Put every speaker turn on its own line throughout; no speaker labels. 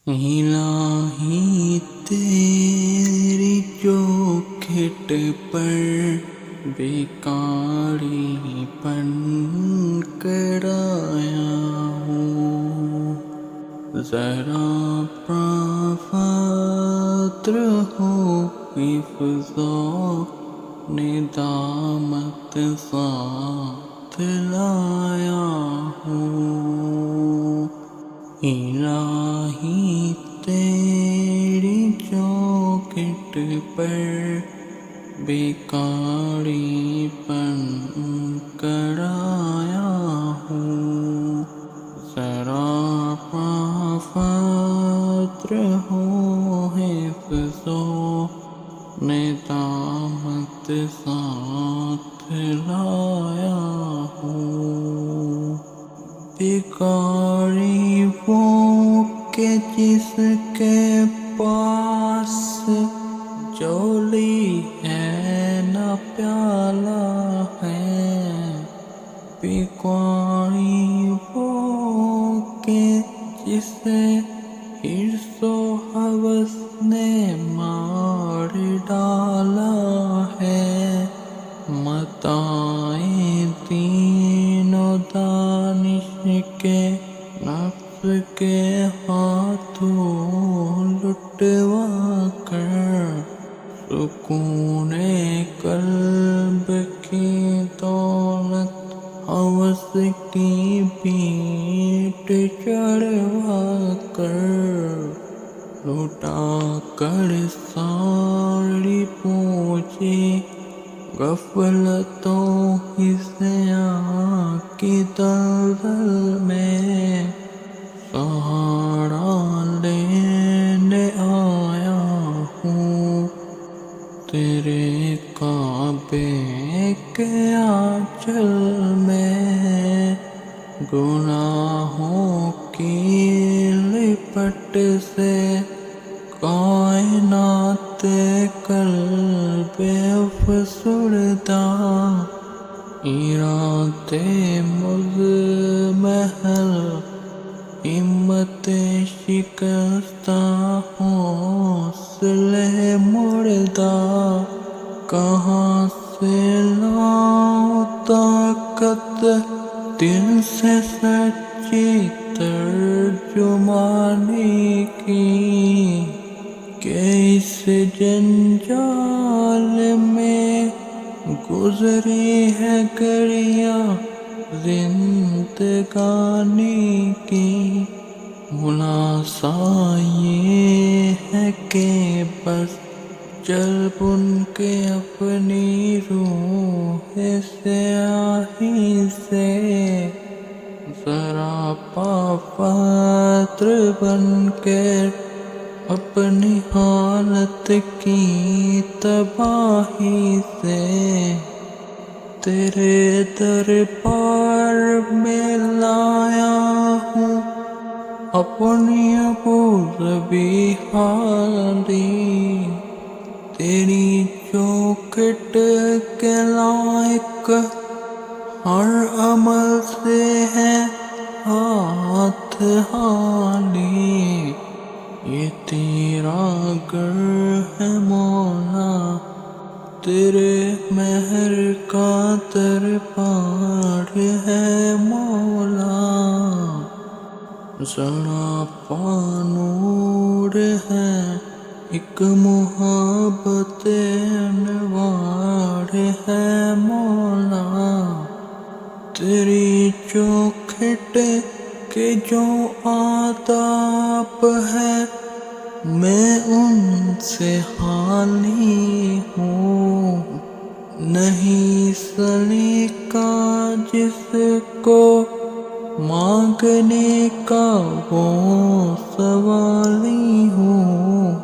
الہی تیری چوکھٹ پر بیکاری پن کر آیا ہوں، ذرا پرافات رہو حفظ و ندامت ساتھ لایا ہوں۔ الہی تیری چوکھٹ پر بیکاری پن کر آیا ہوں، ذرا پرافات رہو حفظ و ندامت ساتھ لایا ہوں۔ بیکاری وہ کہ جس کے پاس جولی ہے نہ پیالہ ہے، بیکاری وہ کہ جسے حرص و ہوس نے مار ڈالا ہے، متاع دین و دانش کے نفس کے ہاتھوں لٹوا کر، سکون قلب کی دولت ہوس کی پیٹ چڑھوا کر، لٹا کر ساری پونجی غفلتوں حصیاں کی دلدل میں سہارا لینے آیا ہوں، تیرے کعبے کے آنچل میں گناہوں کی لپٹ سے کائنات قلب افسردہ، ارادے مضمحل ہمت شکستہ، حوصلے مردہ، کہاں سے لاؤں طاقت دل سے سچی ترجمانی کی، کہ اس جنجال میں گزری ہے گھڑیاں زندگانی کی، خلاصہ یہ ہے کہ بس جلب ان کے اپنی روح سیاہی سے، ذرا پاپاتر بن کے اپنی حالت کی تباہی سے، تیرے دربار میں لایا ہوں اپنی ابوظبی حالی، تیری چوکھٹ کے لائق ہر عمل سے ہے ہاتھ حالی، یہ تیرا گھر ہے مولا، تیرے مہر کا دربار ہے مولا، ذرا پانور ہے ایک محبت انوار ہے مولا، تیری چوکھٹ کے جو آداب ہے میں ان سے حالی ہوں، نہیں سلیقہ جس کو مانگنے کا وہ سوالی ہوں،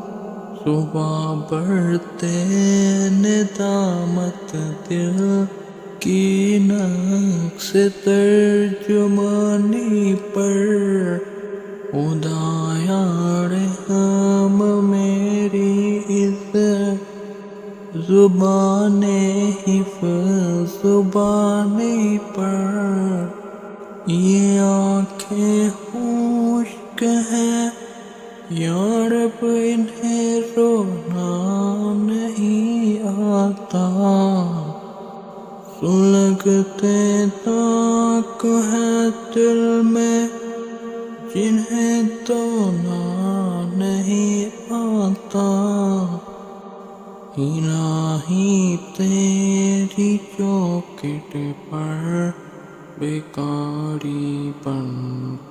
صبح بڑھتے ندامت دل کی نقص ترجمانی پر، خدایا رحم میری اس زبان حفظ زبانی پر، یہ آنکھیں خشک ہیں یا رب انہیں رونا نہیں آتا، سلگتے تاک ہے دل میں جنہیں تونا نہیں آتا، الہی تیری چوکھٹ پر بیکاری بن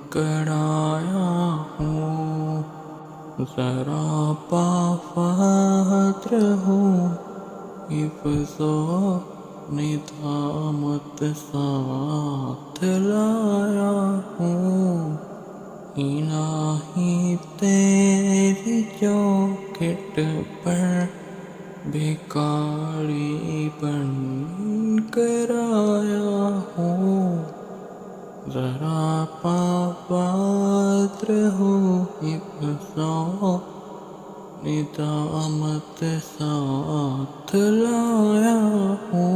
کر آیا ہوں، ذرا پافاتر ہوں، حفظ و ندامت ساتھ لایا ہوں، الہی تیری چوکھٹ پر بیکاری بن کر آیا ہوں، ذرا پاپاتر ہو، حفظ و ندامت ساتھ لایا ہوں۔